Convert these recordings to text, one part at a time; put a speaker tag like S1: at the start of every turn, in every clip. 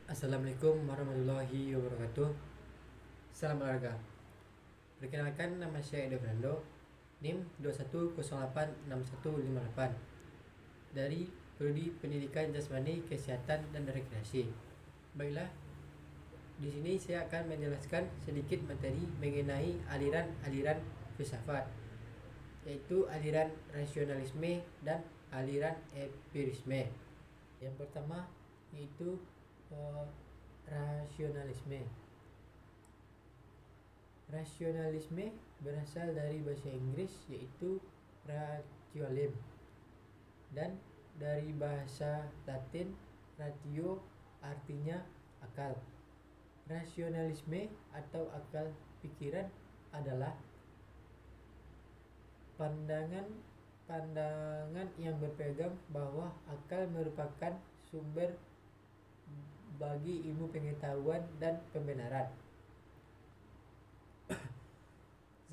S1: Assalamualaikum warahmatullahi wabarakatuh. Salam olahraga. Perkenalkan, nama saya Edo Fernando, NIM 21086158 dari Prodi Pendidikan Jasmani, Kesehatan dan Rekreasi. Baiklah, di sini saya akan menjelaskan sedikit materi mengenai aliran-aliran filsafat, yaitu aliran rasionalisme dan aliran empirisme. Yang pertama yaitu rasionalisme. Rasionalisme berasal dari bahasa Inggris yaitu rationem dan dari bahasa Latin ratio artinya akal. Rasionalisme atau akal pikiran adalah pandangan yang berpegang bahwa akal merupakan sumber bagi ilmu pengetahuan dan pembenaran.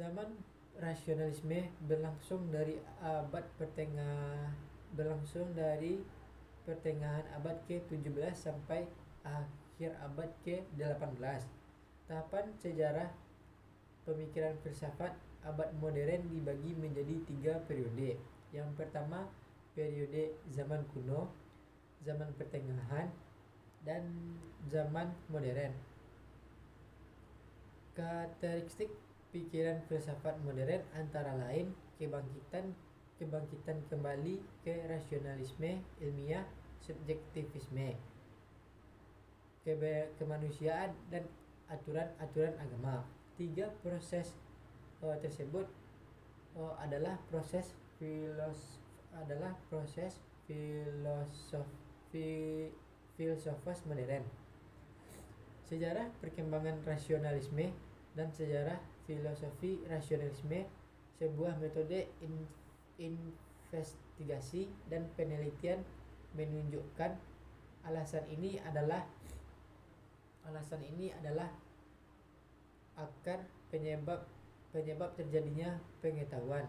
S1: Zaman rasionalisme berlangsung dari pertengahan abad ke-17 sampai akhir abad ke-18. Tahapan sejarah pemikiran filsafat abad modern dibagi menjadi 3 periode. Yang pertama, periode zaman kuno, zaman pertengahan, dan zaman modern. Karakteristik pikiran filsafat modern antara lain kebangkitan kembali ke rasionalisme ilmiah, subjektivisme, kemanusiaan, dan aturan-aturan agama. 3 proses tersebut adalah proses filsafat modern. Sejarah perkembangan rasionalisme dan sejarah filosofi rasionalisme, sebuah metode investigasi dan penelitian menunjukkan alasan ini adalah akar penyebab terjadinya pengetahuan.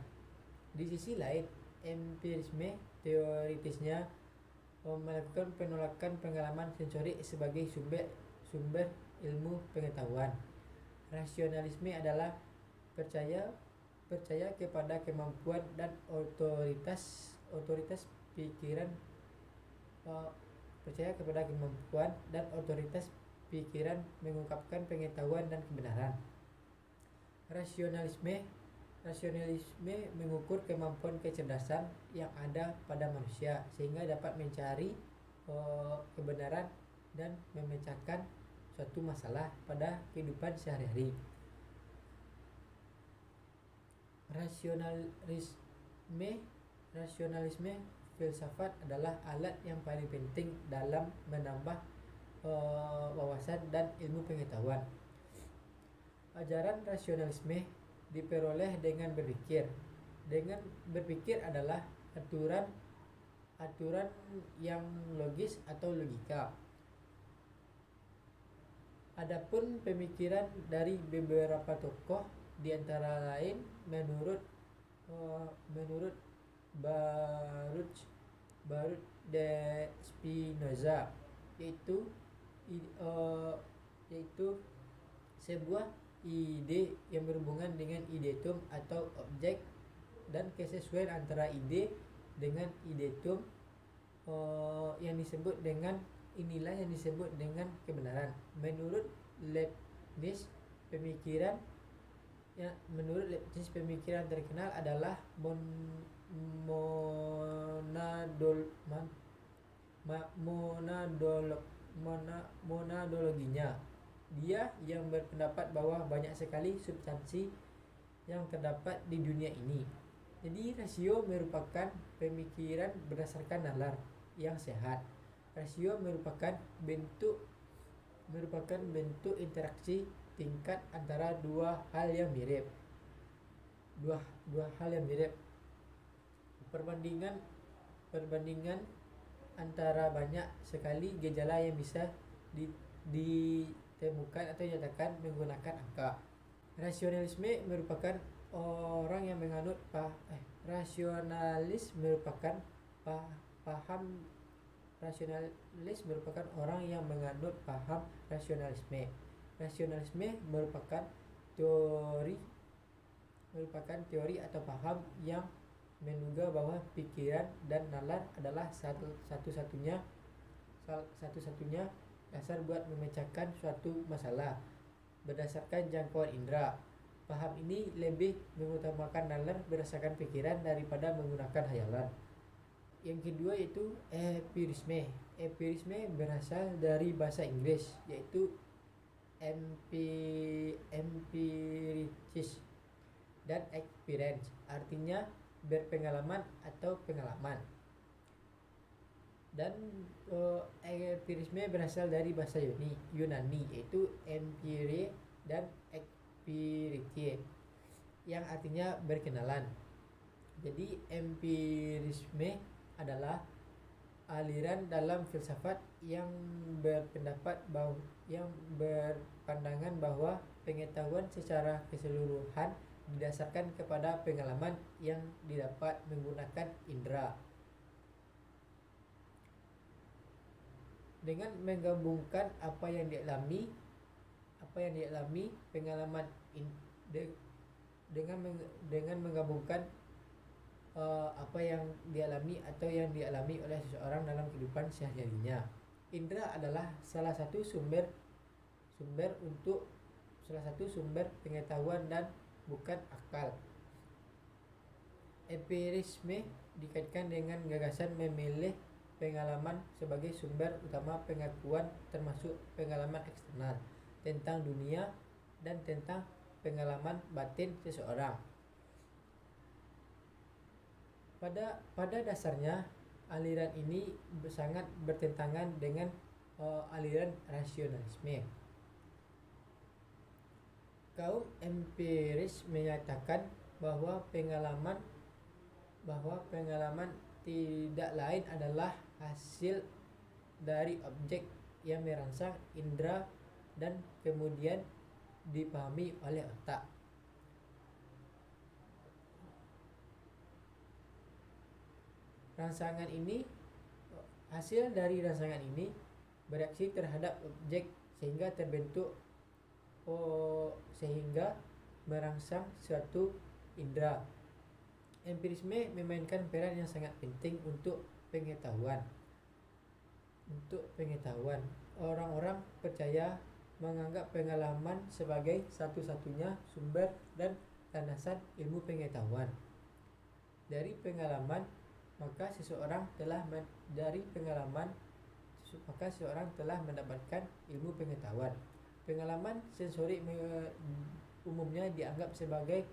S1: Di sisi lain, empirisme teoritisnya melakukan penolakan pengalaman sensori sebagai sumber ilmu pengetahuan. Rasionalisme adalah percaya kepada kemampuan dan otoritas pikiran mengungkapkan pengetahuan dan kebenaran. Rasionalisme mengukur kemampuan kecerdasan yang ada pada manusia sehingga dapat mencari kebenaran dan memecahkan suatu masalah pada kehidupan sehari-hari. Rasionalisme filsafat adalah alat yang paling penting dalam menambah wawasan dan ilmu pengetahuan. Ajaran rasionalisme diperoleh dengan berpikir. Dengan berpikir adalah aturan yang logis atau logika. Adapun pemikiran dari beberapa tokoh, di antara lain menurut Baruch de Spinoza, yaitu sebuah ide yang berhubungan dengan idetum atau objek dan kesesuaian antara ide dengan idetum yang disebut dengan kebenaran. Menurut Leibniz, pemikiran terkenal adalah monadologinya. Dia yang berpendapat bahwa banyak sekali substansi yang terdapat di dunia ini. Jadi rasio merupakan pemikiran berdasarkan nalar yang sehat. Rasio merupakan bentuk interaksi tingkat antara dua hal yang mirip. Perbandingan antara banyak sekali gejala yang bisa ditemukan atau dinyatakan menggunakan angka. Rasionalisme merupakan paham Rasionalis merupakan orang yang menganut paham rasionalisme. Rasionalisme merupakan teori atau paham yang menduga bahwa pikiran dan nalar adalah satu-satunya dasar buat memecahkan suatu masalah berdasarkan jangkauan indera. Paham ini lebih mengutamakan nalar berdasarkan pikiran daripada menggunakan hayalan. Yang kedua yaitu empirisme. Empirisme berasal dari bahasa Inggris yaitu empiricis dan experience, artinya berpengalaman atau pengalaman. Dan empirisme berasal dari bahasa Yunani yaitu empire dan experitie yang artinya berkenalan. Jadi empirisme adalah aliran dalam filsafat yang berpandangan bahwa pengetahuan secara keseluruhan didasarkan kepada pengalaman yang didapat menggunakan indera. Dengan menggabungkan apa yang dialami pengalaman dengan menggabungkan apa yang dialami atau yang dialami oleh seseorang dalam kehidupan sehari-harinya. Indera adalah salah satu sumber pengetahuan dan bukan akal. Empirisme dikaitkan dengan gagasan memilih pengalaman sebagai sumber utama pengakuan, termasuk pengalaman eksternal tentang dunia dan tentang pengalaman batin seseorang. Pada dasarnya, aliran ini sangat bertentangan dengan aliran rasionalisme. Kaum empiris menyatakan bahwa pengalaman tidak lain adalah hasil dari objek yang merangsang indera dan kemudian dipahami oleh otak. Hasil dari rangsangan ini bereaksi terhadap objek sehingga merangsang suatu indera. Empirisme memainkan peran yang sangat penting untuk pengetahuan. Orang-orang percaya menganggap pengalaman sebagai satu-satunya sumber dan landasan ilmu pengetahuan. Dari pengalaman maka seseorang telah mendapatkan ilmu pengetahuan. Pengalaman sensorik umumnya dianggap sebagai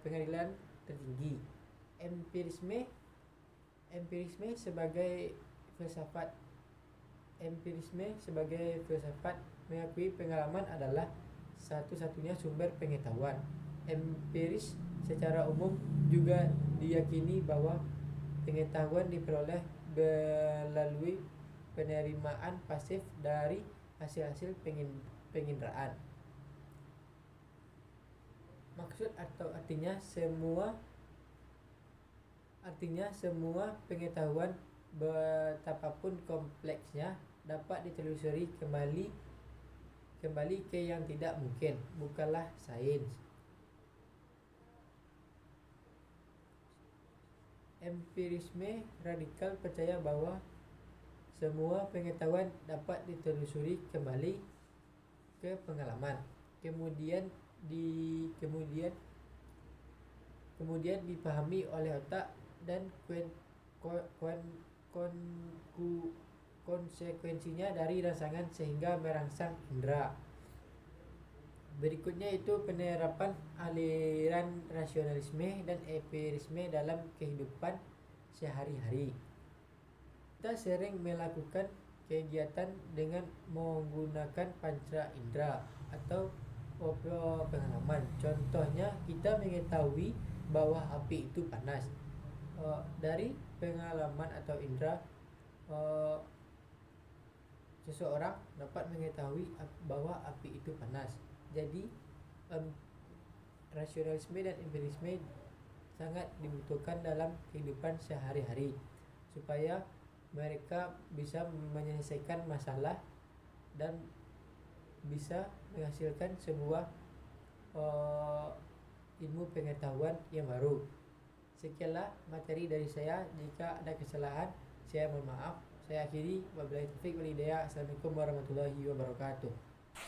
S1: pengadilan tertinggi. Empirisme sebagai filsafat mengakui pengalaman adalah satu-satunya sumber pengetahuan. Empiris secara umum juga diyakini bahwa pengetahuan diperoleh melalui penerimaan pasif dari hasil-hasil penginderaan. Artinya semua pengetahuan betapapun kompleksnya dapat ditelusuri kembali ke yang tidak mungkin, bukanlah sains. Empirisme radikal percaya bahwa semua pengetahuan dapat ditelusuri kembali ke pengalaman, kemudian dipahami oleh otak dan konsekuensinya dari rangsangan sehingga merangsang indera. Berikutnya itu penerapan aliran rasionalisme dan empirisme dalam kehidupan sehari-hari. Kita sering melakukan kegiatan dengan menggunakan panca indera atau pengalaman. Contohnya, kita mengetahui bahwa api itu panas. Dari pengalaman atau indera, seseorang dapat mengetahui bahwa api itu panas. Jadi rasionalisme dan empirisme sangat dibutuhkan dalam kehidupan sehari-hari supaya mereka bisa menyelesaikan masalah dan bisa menghasilkan sebuah ilmu pengetahuan yang baru. Sekianlah materi dari saya. Jika ada kesalahan, saya mohon maaf. Saya akhiri. Wabillahi taufiq wal hidayah. Assalamualaikum warahmatullahi wabarakatuh.